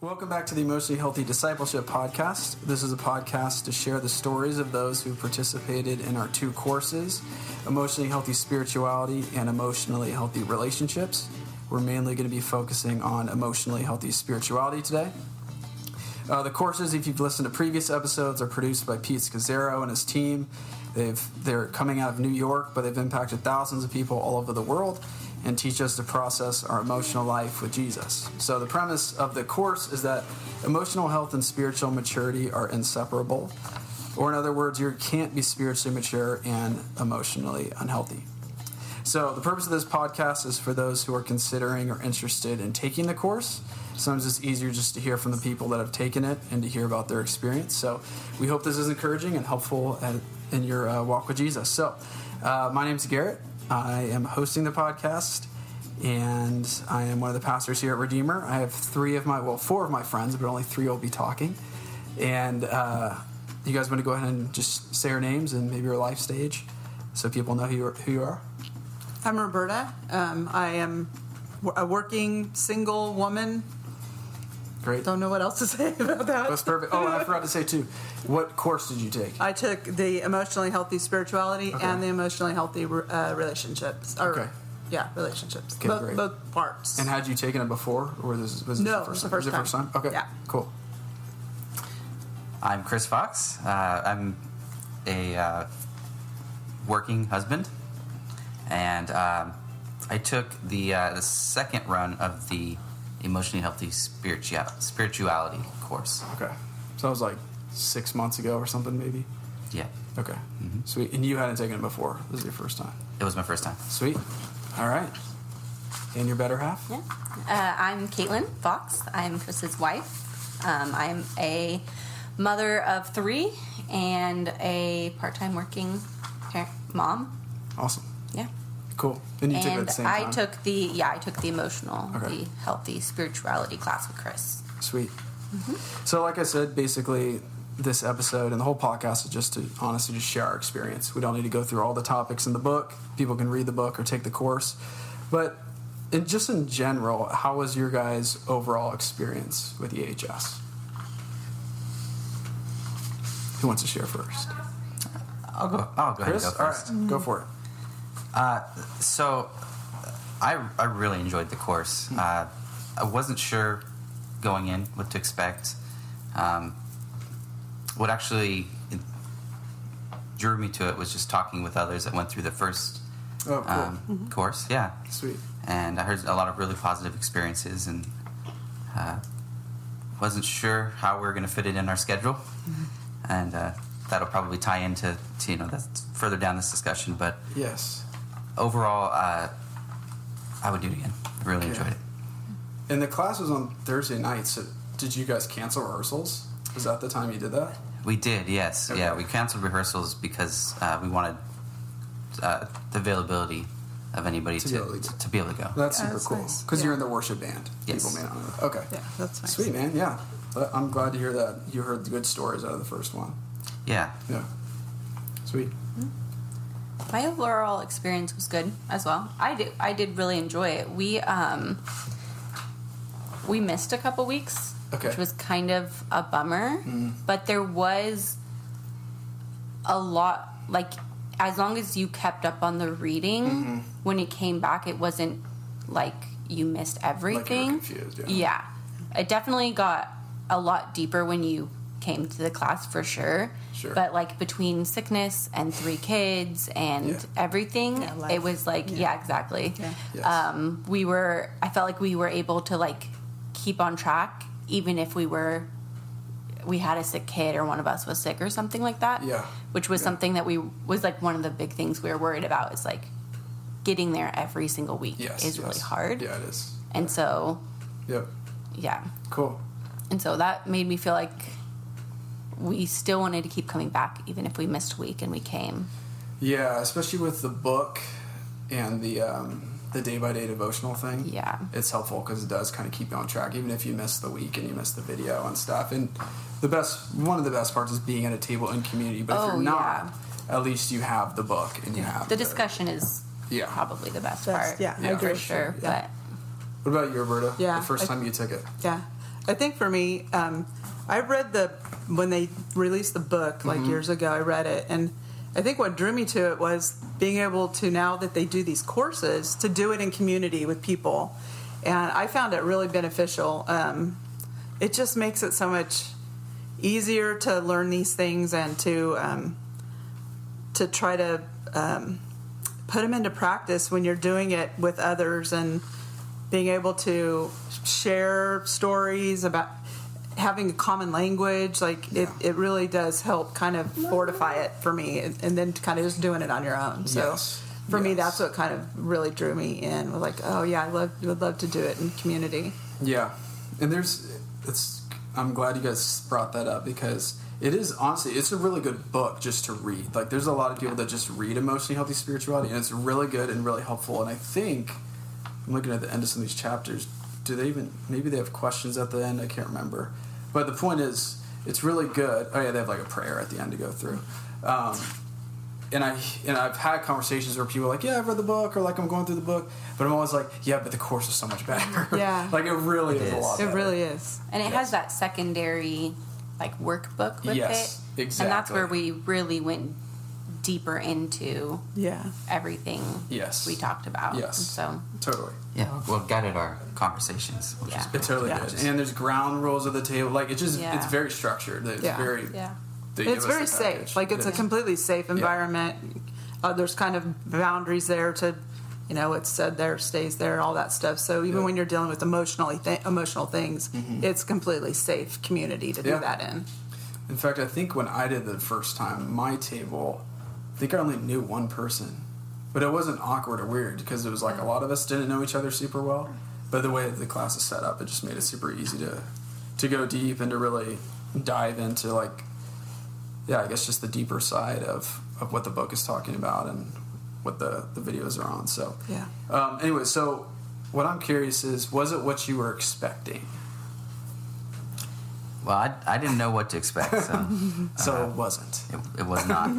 Welcome back to the Emotionally Healthy Discipleship Podcast. This is a podcast to share the stories of those who participated in our two courses, Emotionally Healthy Spirituality and Emotionally Healthy Relationships. We're mainly going to be focusing on Emotionally Healthy Spirituality today. The courses, if you've listened to previous episodes, are produced by Pete Scazzaro and his team. They're coming out of New York, but they've impacted thousands of people all over the world and teach us to process our emotional life with Jesus. So the premise of the course is that emotional health and spiritual maturity are inseparable. Or in other words, you can't be spiritually mature and emotionally unhealthy. So the purpose of this podcast is for those who are considering or interested in taking the course. Sometimes it's easier just to hear from the people that have taken it and to hear about their experience. So we hope this is encouraging and helpful in your walk with Jesus. So my name's Garrett. I am hosting the podcast, and I am one of the pastors here at Redeemer. I have four of my friends, but only three will be talking. And you guys want to go ahead and just say your names and maybe your life stage so people know who you are? I'm Roberta. I am a working single woman. Great. Don't know what else to say about that. That's perfect. Oh, and I forgot to say, too, what course did you take? I took the Emotionally Healthy Spirituality and the Emotionally Healthy Relationships. Okay. Yeah, relationships. Okay, both parts. And had you taken it before? Or was this no, the first time? Was it the first time? Okay, yeah. Cool. I'm Chris Fox. I'm a working husband. And I took the second run of the Emotionally Healthy Spirituality course. Okay. So that was like 6 months ago or something, maybe? Yeah. Okay. Mm-hmm. Sweet. And you hadn't taken it before. This is your first time. It was my first time. Sweet. All right. And your better half? Yeah. I'm Caitlin Fox. I'm Chris's wife. I'm a mother of 3 and a part-time working mom. Awesome. Yeah. Cool. And you took it at the same time? I took the emotional, the healthy spirituality class with Chris. Sweet. Mm-hmm. So like I said, basically this episode and the whole podcast is just to honestly just share our experience. We don't need to go through all the topics in the book. People can read the book or take the course. But just in general, how was your guys' overall experience with EHS? Who wants to share first? I'll go ahead and Chris? go first. All right, go for it. So I really enjoyed the course. I wasn't sure going in what to expect. What actually drew me to it was just talking with others that went through the first course. Yeah. Sweet. And I heard a lot of really positive experiences, and wasn't sure how we were going to fit it in our schedule. Mm-hmm. And that'll probably tie into that's further down this discussion. But yes, overall, I would do it again. Really enjoyed it. And the class was on Thursday night, so did you guys cancel rehearsals? Was that the time you did that? We did, yes. Okay. Yeah, we canceled rehearsals because we wanted the availability of anybody to be able to go. That's super cool. Because you're in the worship band. Yes. People may not know. Okay. Yeah, that's nice. Sweet, man. Yeah. I'm glad to hear that you heard the good stories out of the first one. Yeah. Yeah. Sweet. My overall experience was good as well. I did really enjoy it. We missed a couple weeks, which was kind of a bummer. But there was a lot, like, as long as you kept up on the reading, when it came back, it wasn't like you missed everything. Like you were confused, yeah. It definitely got a lot deeper when you came to the class, for sure. But like between sickness and 3 kids and everything, it was like, exactly. Yeah. Yes. I felt like we were able to like keep on track, even if we had a sick kid or one of us was sick or something like that. Yeah. Which was something that was like one of the big things we were worried about, is like getting there every single week is really hard. Yeah, it is. And so, yeah. Cool. And so that made me feel like we still wanted to keep coming back, even if we missed a week, and we came. Yeah, especially with the book and the day-by-day devotional thing. Yeah. It's helpful because it does kind of keep you on track, even if you miss the week and you miss the video and stuff. And one of the best parts is being at a table in community. But if you're not, at least you have the book and you have the discussion is probably the best part. Yeah, I agree. For sure. Yeah. But what about you, Roberta? Yeah. The first time you took it? Yeah. I think for me, I read when they released the book like years ago, I read it, and I think what drew me to it was being able to, now that they do these courses, to do it in community with people. And I found it really beneficial. It just makes it so much easier to learn these things and to try to put them into practice when you're doing it with others, and being able to share stories about having a common language. Like it really does help kind of fortify it for me, and then kind of just doing it on your own. So for me, that's what kind of really drew me in. Was like, oh yeah, would love to do it in community. Yeah, and I'm glad you guys brought that up, because it is, honestly, it's a really good book just to read. Like, there's a lot of people that just read Emotionally Healthy Spirituality, and it's really good and really helpful. And I think, I'm looking at the end of some of these chapters, maybe they have questions at the end, I can't remember. But the point is, it's really good. Oh yeah, they have like a prayer at the end to go through. And I've had conversations where people are like, yeah, I've read the book, or like I'm going through the book, but I'm always like, yeah, but the course is so much better. Yeah. Like it really is a lot better. It really is. And it has that secondary like workbook with it. Exactly. And that's where we really went deeper into everything we talked about. Yes. So totally. Yeah. Well, guided our conversations. Which is it's totally good. And there's ground rules at the table. Like it's it's very structured. It's very It's very safe. Like it's a completely safe environment. There's kind of boundaries there to, it's said there, stays there, all that stuff. So even when you're dealing with emotional things, it's completely safe community to do that in. In fact, I think when I did the first time, my table, I think I only knew one person. But it wasn't awkward or weird, because it was like a lot of us didn't know each other super well. But the way that the class is set up, it just made it super easy to go deep and to really dive into like, I guess just the deeper side of what the book is talking about and what the videos are on. So anyway, so what I'm curious is, was it what you were expecting? Well, I didn't know what to expect, so so it wasn't. It was not.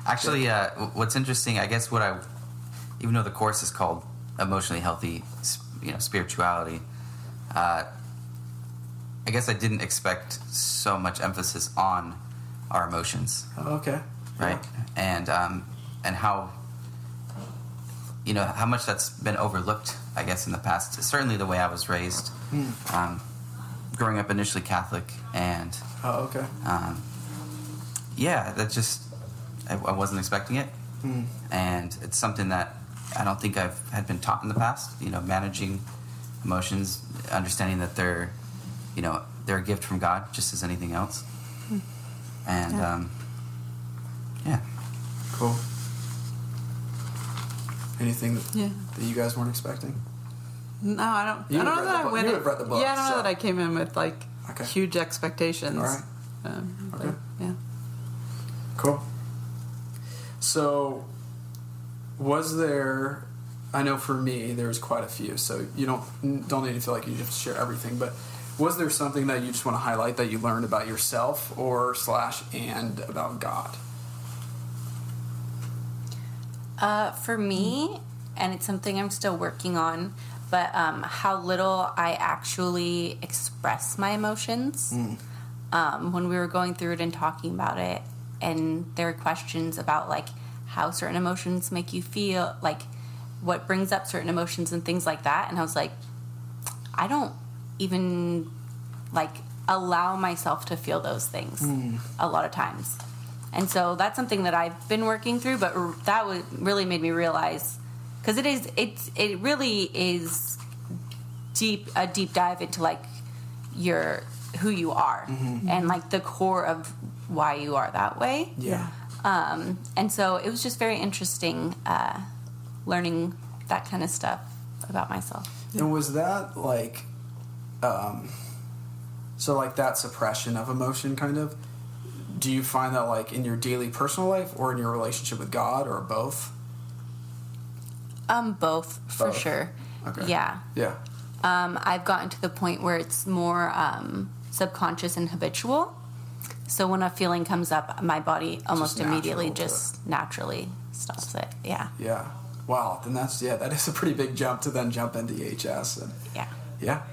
Actually, what's interesting, I guess, even though the course is called Emotionally Healthy, Spirituality, I guess I didn't expect so much emphasis on our emotions. Oh, okay. Right, and how how much that's been overlooked, I guess, in the past. Certainly, the way I was raised, growing up initially Catholic, and that just I wasn't expecting it, and it's something that I don't think I've had been taught in the past. Managing emotions, understanding that they're a gift from God, just as anything else. And cool. Anything that you guys weren't expecting? No, I don't. I don't know that I went. You have read the book. Yeah, I don't know that I came in with like huge expectations. All right. But, yeah. Cool. So, was there? I know for me, there was quite a few. So you don't need to feel like you have to share everything. But was there something that you just want to highlight that you learned about yourself and about God? For me, and it's something I'm still working on, but how little I actually express my emotions. When we were going through it and talking about it, and there were questions about like how certain emotions make you feel, like what brings up certain emotions and things like that, and I was like, I don't even like allow myself to feel those things a lot of times. And so that's something that I've been working through, but that really made me realize, because it really is a deep dive into like who you are and like the core of why you are that way. Yeah. And so it was just very interesting learning that kind of stuff about myself. And was that like, so like that suppression of emotion kind of, do you find that like in your daily personal life or in your relationship with God, or both? Both for sure. Okay. Yeah. Yeah. I've gotten to the point where it's more subconscious and habitual. So when a feeling comes up, my body almost immediately naturally stops it. Yeah. Yeah. Wow. Then that is a pretty big jump to then jump into EHS. And yeah. Yeah.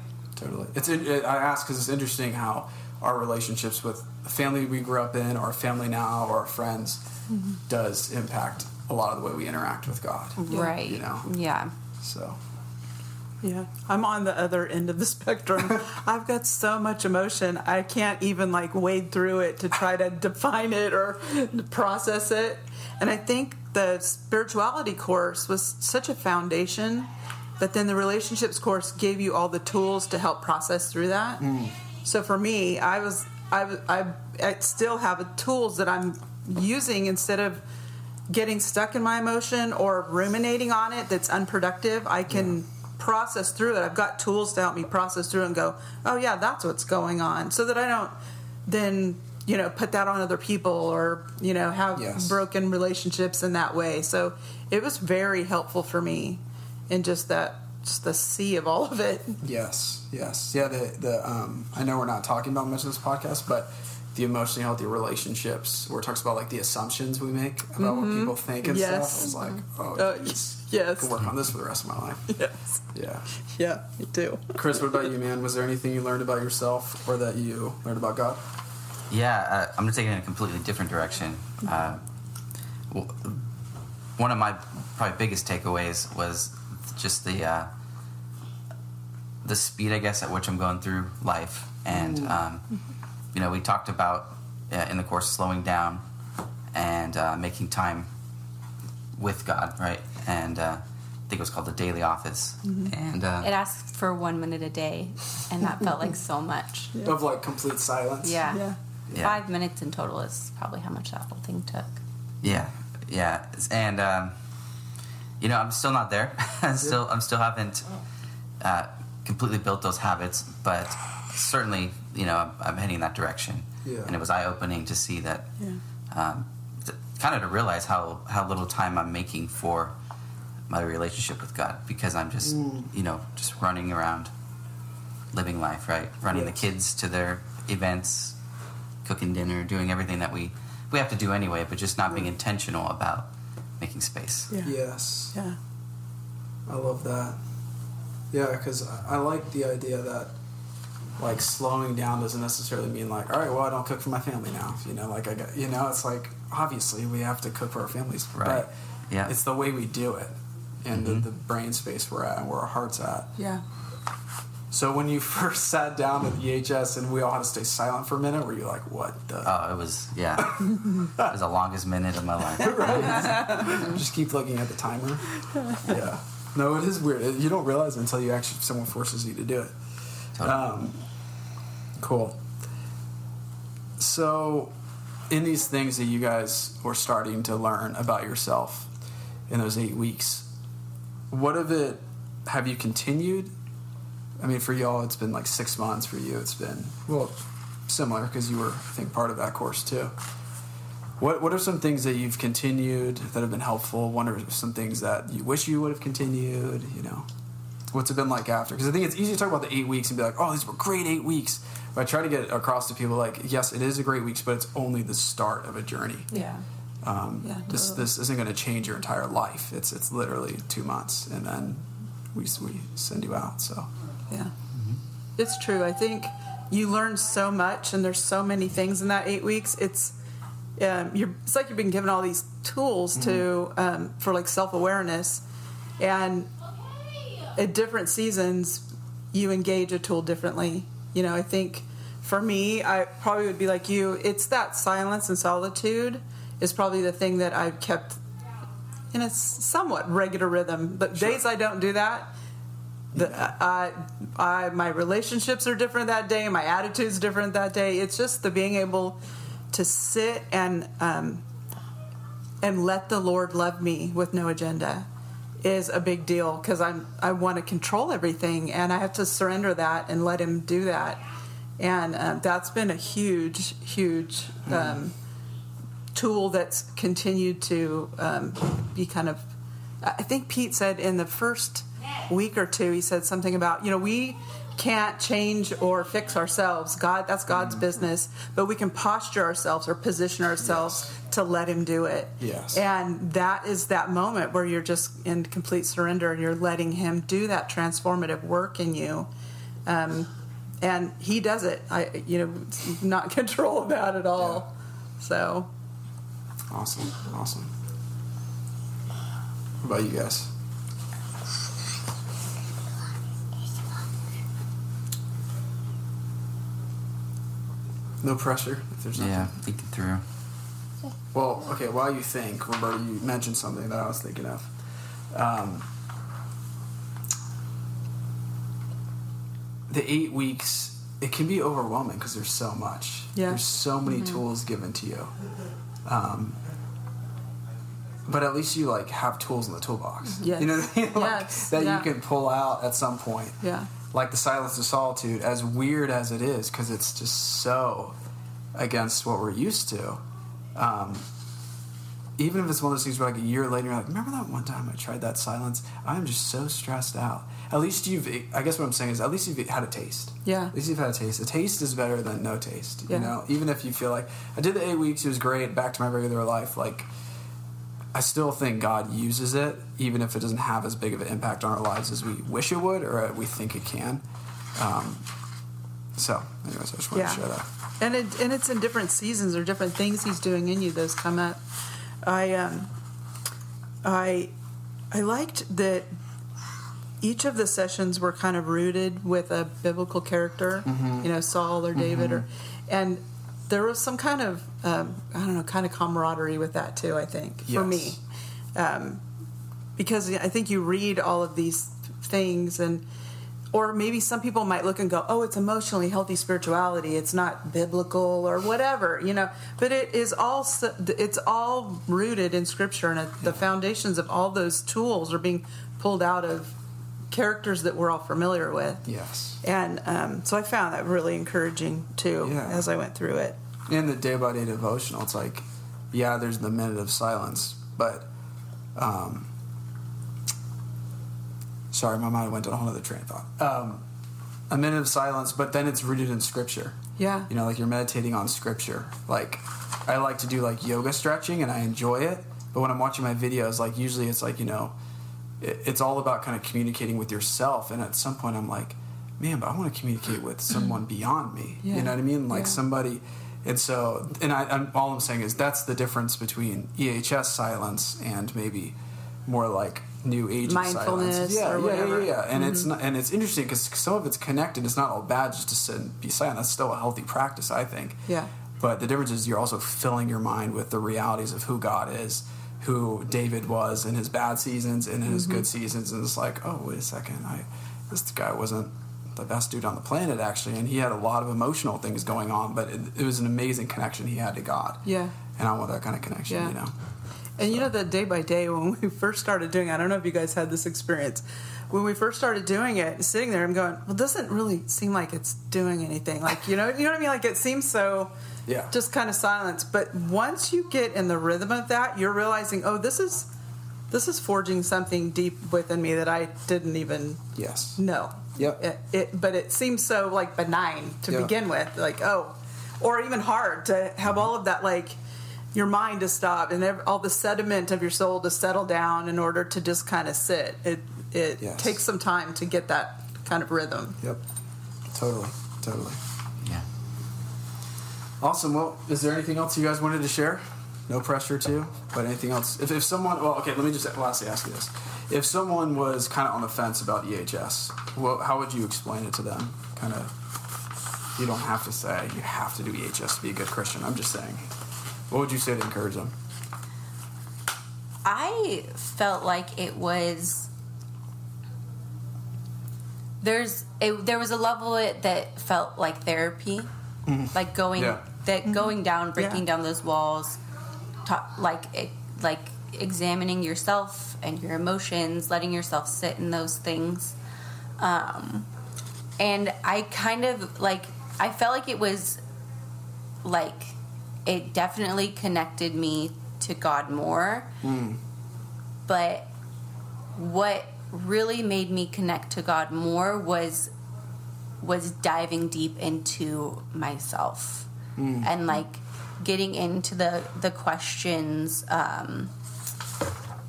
I ask because it's interesting how our relationships with the family we grew up in, our family now, or our friends, does impact a lot of the way we interact with God. Right. You know? Yeah. So. Yeah, I'm on the other end of the spectrum. I've got so much emotion. I can't even like wade through it to try to define it or process it. And I think the spirituality course was such a foundation, but then the relationships course gave you all the tools to help process through that. So for me, I still have the tools that I'm using instead of getting stuck in my emotion or ruminating on it that's unproductive. I can process through it. I've got tools to help me process through and go, oh yeah, that's what's going on, so that I don't then put that on other people or have broken relationships in that way. So it was very helpful for me in just the sea of all of it. Yes. Yeah. I know we're not talking about much of this podcast, but the emotionally healthy relationships, where it talks about like the assumptions we make about what people think and stuff. I was like, I could work on this for the rest of my life. Yes. Yeah. Yeah, me too. Chris, what about you, man? Was there anything you learned about yourself or that you learned about God? Yeah, I'm going to take it in a completely different direction. One of my probably biggest takeaways was just the speed, I guess, at which I'm going through life. And, we talked about in the course slowing down and making time with God, right? And I think it was called the Daily Office. And it asks for 1 minute a day, and that felt like so much. Of like complete silence. Yeah. 5 minutes in total is probably how much that whole thing took. Yeah. And I'm still not there. I'm still haven't completely built those habits, but certainly, I'm heading in that direction. Yeah. And it was eye-opening to see that, kind of to realize how little time I'm making for my relationship with God, because I'm just, just running around, living life, right? Running the kids to their events, cooking dinner, doing everything that we have to do anyway, but just not being intentional about making space. Yeah. Yes. Yeah. I love that. Yeah, because I like the idea that like slowing down doesn't necessarily mean like, all right, well, I don't cook for my family now. It's like obviously we have to cook for our families, right? But it's the way we do it and the brain space we're at and where our heart's at. Yeah. So when you first sat down at the EHS and we all had to stay silent for a minute, were you like, what the? Oh, it was it was the longest minute of my life. Right? Just keep looking at the timer. Yeah. No, it is weird. You don't realize it until someone forces you to do it. Totally. Cool. So, in these things that you guys were starting to learn about yourself in those 8 weeks, what of it have you continued? I mean, for y'all, it's been like 6 months. For you, it's been, similar because you were, I think, part of that course too. What are some things that you've continued that have been helpful? What are some things that you wish you would have continued? What's it been like after? Because I think it's easy to talk about the 8 weeks and be like, oh, these were great 8 weeks. But I try to get across to people like, yes, it is a great weeks, but it's only the start of a journey. Yeah. This isn't going to change your entire life. It's literally 2 months, and then we send you out. So yeah, it's true. I think you learn so much, and there's so many things in that 8 weeks. It's like you've been given all these tools to for like self-awareness, and at different seasons you engage a tool differently. I think for me, I probably would be like you. It's that silence and solitude is probably the thing that I've kept in a somewhat regular rhythm. But days I don't do that, my relationships are different that day. My attitude's different that day. It's just the being able to sit and let the Lord love me with no agenda is a big deal, because I want to control everything, and I have to surrender that and let Him do that. And that's been a huge tool that's continued to be kind of. I think Pete said in the first week or two, he said something about we can't change or fix ourselves. That's God's business, but we can posture ourselves or position ourselves to let Him do it. Yes. And that is that moment where you're just in complete surrender and you're letting Him do that transformative work in you. And he does it. Not in control of that at all. Yeah. So. Awesome. What about you guys? No pressure if there's nothing. Yeah, think it through. Well, okay, while you think, Roberta, you mentioned something that I was thinking of. The 8 weeks, it can be overwhelming because there's so much. Yeah. There's so many tools given to you. But at least you have tools in the toolbox. Yes. You know what I mean? Yes. That you can pull out at some point. Yeah. Like the silence of solitude, as weird as it is, because it's just so against what we're used to. Even if it's one of those things where a year later you're like, remember that one time I tried that silence? I'm just so stressed out. At least I guess what I'm saying is at least you've had a taste. Yeah. At least you've had a taste. A taste is better than no taste. Yeah. You know, even if you feel like, I did the 8 weeks, it was great, back to my regular life, I still think God uses it, even if it doesn't have as big of an impact on our lives as we wish it would or we think it can. So, anyways, I just wanted to share that. And it's in different seasons or different things He's doing in you. Those come up. I liked that each of the sessions were kind of rooted with a biblical character, Saul or David, and there was some kind of kind of camaraderie with that too. I think for me, because I think you read all of these things or maybe some people might look and go, oh, it's emotionally healthy spirituality. It's not biblical or whatever, But it's all rooted in Scripture, and the foundations of all those tools are being pulled out of characters that we're all familiar with. Yes. And so I found that really encouraging too as I went through it. In the day-by-day devotional, it's there's the minute of silence, but sorry, my mind went on a whole other train of thought. A minute of silence, but then it's rooted in Scripture. Yeah. You're meditating on Scripture. I like to do yoga stretching, and I enjoy it. But when I'm watching my videos, usually it's it's all about kind of communicating with yourself. And at some point, I'm like, man, but I want to communicate with someone beyond me. Yeah. You know what I mean? Somebody. And so, all I'm saying is that's the difference between EHS silence and maybe more New Age mindfulness silence. or whatever. Yeah. And it's not, and it's interesting because some of it's connected. It's not all bad just to sit and be silent. That's still a healthy practice, I think. Yeah. But the difference is you're also filling your mind with the realities of who God is, who David was in his bad seasons and in his good seasons. And it's oh, wait a second. This guy wasn't the best dude on the planet, actually. And he had a lot of emotional things going on, but it was an amazing connection he had to God. Yeah. And I want that kind of connection, And the day by day when we first started doing it, I don't know if you guys had this experience. When we first started doing it, sitting there, I'm going, well, it doesn't really seem like it's doing anything. You know what I mean? It seems so just kind of silence. But once you get in the rhythm of that, you're realizing, oh, this is forging something deep within me that I didn't even know. Yep. But it seems so benign to begin with. Or even hard to have all of that your mind to stop and all the sediment of your soul to settle down in order to just kind of sit. It takes some time to get that kind of rhythm. Yep. Totally. Yeah. Awesome. Well, is there anything else you guys wanted to share? No pressure to, but anything else? If someone, let me just lastly ask you this. If someone was kind of on the fence about EHS, how would you explain it to them? Kind of, you don't have to say you have to do EHS to be a good Christian. I'm just saying. What would you say to encourage them? I felt like it was there was a level of it that felt like therapy, going down, breaking down those walls, examining yourself and your emotions, letting yourself sit in those things, and I kind of I felt like it was it definitely connected me to God more. But what really made me connect to God more was diving deep into myself and getting into the questions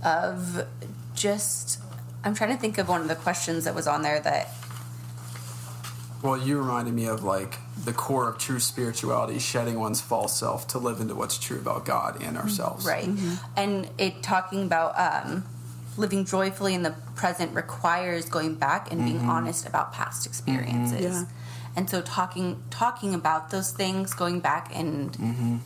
of just, I'm trying to think of one of the questions that was on there that Well, you reminded me of like the core of true spirituality, shedding one's false self to live into what's true about God and ourselves. Right. And it talking about living joyfully in the present requires going back and being honest about past experiences. Yeah. And so talking about those things, going back and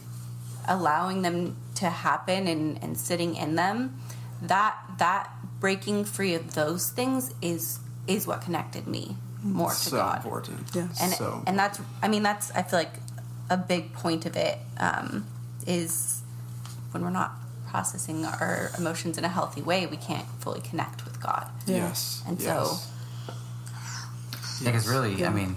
allowing them to happen and sitting in them, that breaking free of those things is what connected me more to so God. Important. Yeah. And that's I feel like a big point of it is when we're not processing our emotions in a healthy way, we can't fully connect with God. Yeah. Yes. And yes. Because really, I mean,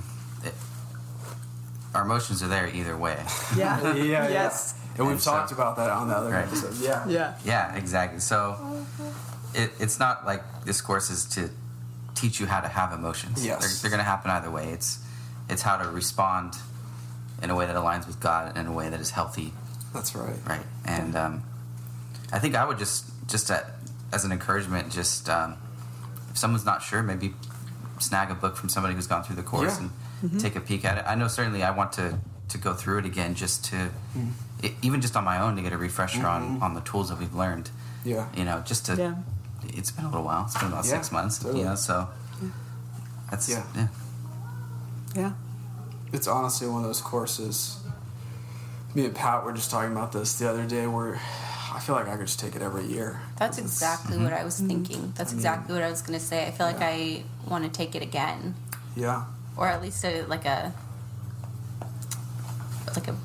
our emotions are there either way. Yeah. Yes. And we've And talked so- about that on the other Right. episode. Yeah. Yeah. Yeah, exactly. So it's not like this course is to teach you how to have emotions. Yes. They're going to happen either way. It's how to respond in a way that aligns with God and in a way that is healthy. That's right. Right. And I think I would just as an encouragement, just if someone's not sure, maybe snag a book from somebody who's gone through the course and take a peek at it. I know certainly I want to go through it again just to, even just on my own, to get a refresher on the tools that we've learned. Yeah. You know, just to, it's been a little while. It's been about 6 months, totally. you know, so that's, Yeah. It's honestly one of those courses. Me and Pat were just talking about this the other day where I feel like I could just take it every year. That's exactly what I was thinking. That's exactly what I was going to say. I feel like I want to take it again. Yeah. Or at least a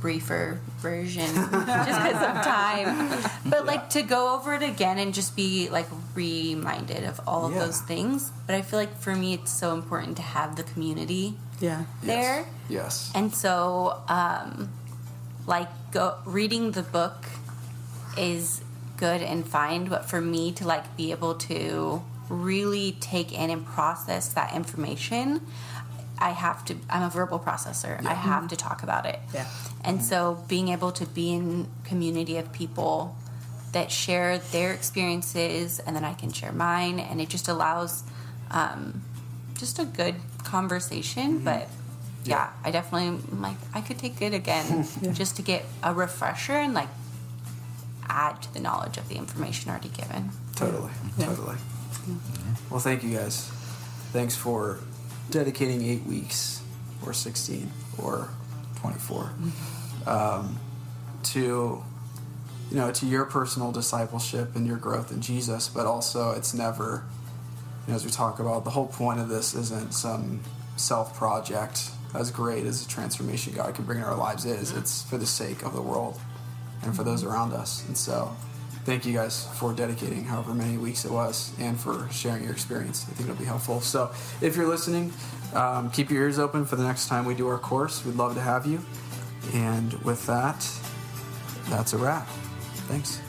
briefer version just because of time, but like to go over it again and just be like reminded of all of those things. But I feel like for me it's so important to have the community there. Yes. And so reading the book is good and fine, but for me to like be able to really take in and process that information, I'm a verbal processor. I have to talk about it. Yeah. And so being able to be in community of people that share their experiences and then I can share mine, and it just allows just a good conversation. But I definitely I could take it again just to get a refresher and like add to the knowledge of the information already given. Totally. Well, thank you guys. Thanks for dedicating 8 weeks or 16 or 24 to your personal discipleship and your growth in Jesus. But also it's never, as we talk about, the whole point of this isn't some self project. As great as the transformation God can bring in our lives is, it's for the sake of the world and for those around us. And so thank you guys for dedicating however many weeks it was and for sharing your experience. I think it'll be helpful. So if you're listening, keep your ears open for the next time we do our course. We'd love to have you. And with that, that's a wrap. Thanks.